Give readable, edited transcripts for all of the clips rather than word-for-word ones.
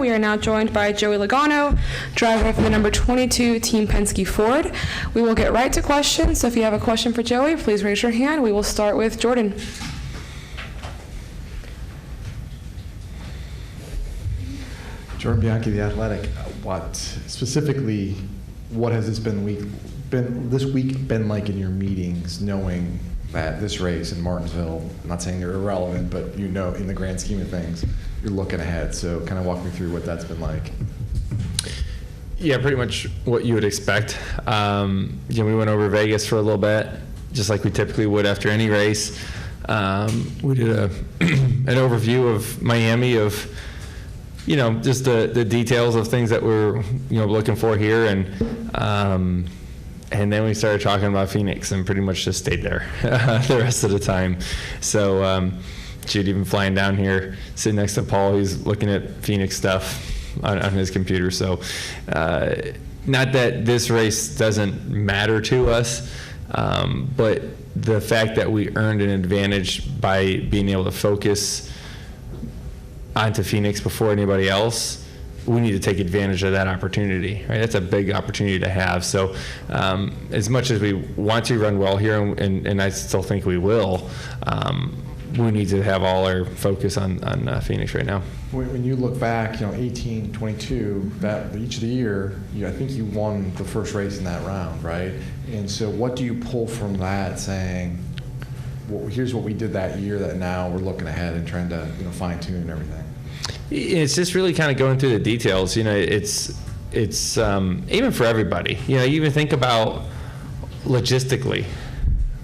we are now joined by Joey Logano, driver for the number 22 Team Penske Ford. We will get right to questions, so if you have a question for Joey, please raise your hand. We will start with Jordan. Jordan Bianchi, The Athletic. What has this week been like in your meetings, knowing that this race in Martinsville, I'm not saying they're irrelevant, but in the grand scheme of things, you're looking ahead. So kind of walk me through what that's been like. Yeah, pretty much what you would expect. We went over Vegas for a little bit, just like we typically would after any race. We did an overview of Miami, of just the details of things that we're looking for here, and then we started talking about Phoenix and pretty much just stayed there the rest of the time. So Jude even flying down here, sitting next to Paul, he's looking at Phoenix stuff on his computer. So not that this race doesn't matter to us, but the fact that we earned an advantage by being able to focus onto Phoenix before anybody else, we need to take advantage of that opportunity, right? That's a big opportunity to have. So as much as we want to run well here, and I still think we will, we need to have all our focus on Phoenix right now. When you look back, 18, 22, each of the year, I think you won the first race in that round, right? And so what do you pull from that, saying, well, here's what we did that year that now we're looking ahead and trying to fine tune everything? It's just really kind of going through the details. It's even for everybody. You even think about logistically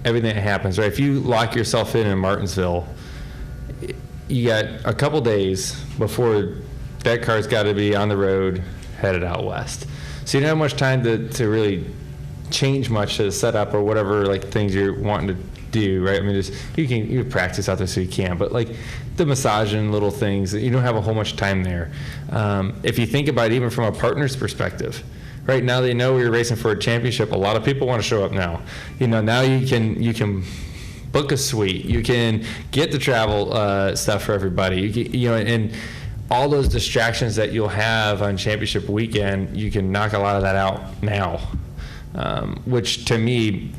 everything that happens, right? If you lock yourself in Martinsville, you got a couple days before that car's got to be on the road headed out west. So you don't have much time to really change much to the setup or whatever things you're wanting to do, right? I mean, you practice out there so you can, but the massage and little things, you don't have a whole much time there. If you think about it, even from a partner's perspective, right now they know you're racing for a championship. A lot of people want to show up now. Now you can book a suite, you can get the travel stuff for everybody. And all those distractions that you'll have on championship weekend, you can knock a lot of that out now, which to me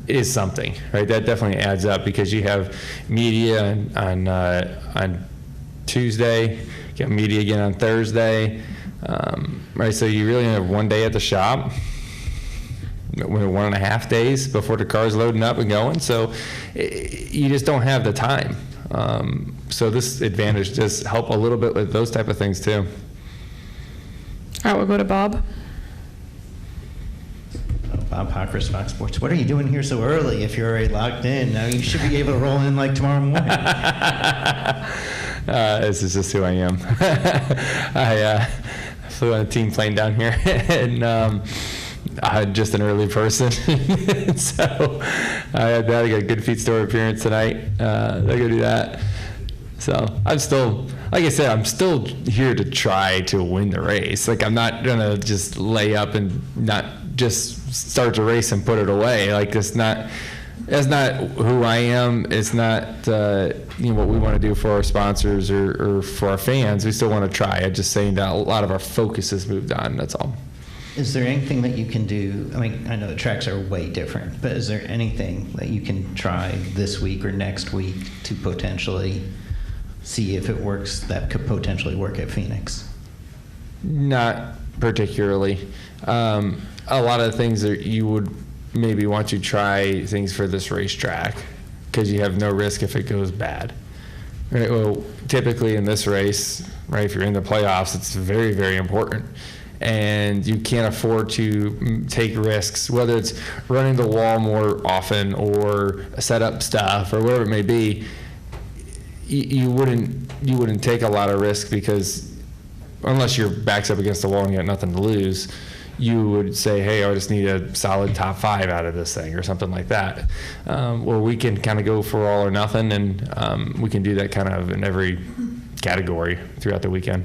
is something, right? That definitely adds up, because you have media on Tuesday, you got media again on Thursday, right? So you really have one day at the shop, 1.5 days before the car's loading up and going. So you just don't have the time. So this advantage does help a little bit with those type of things too. All right, we'll go to Bob. Bob Pockris, Fox Sports. What are you doing here so early if you're already locked in? Now you should be able to roll in tomorrow morning. This is just who I am. I flew on a team plane down here, and I'm just an early person. So I got a good feed store appearance tonight. I got to do that. So I'm still, like I said, I'm still here to try to win the race. I'm not going to just lay up and not just start the race and put it away. That's not who I am. It's not what we want to do for our sponsors or for our fans. We still want to try. I'm just saying that a lot of our focus has moved on. That's all. Is there anything that you can do? I mean, I know the tracks are way different, but is there anything that you can try this week or next week to potentially see if it works, that could potentially work at Phoenix? Not particularly. A lot of the things that you would maybe want to try things for this racetrack, because you have no risk if it goes bad. Right? Well, typically in this race, right, if you're in the playoffs, it's very, very important. And you can't afford to take risks, whether it's running the wall more often or set up stuff or whatever it may be. You wouldn't take a lot of risk, because unless your back's up against the wall and you got nothing to lose, you would say, hey, I just need a solid top 5 out of this thing or something like that. Where we can kind of go for all or nothing, and we can do that kind of in every category throughout the weekend.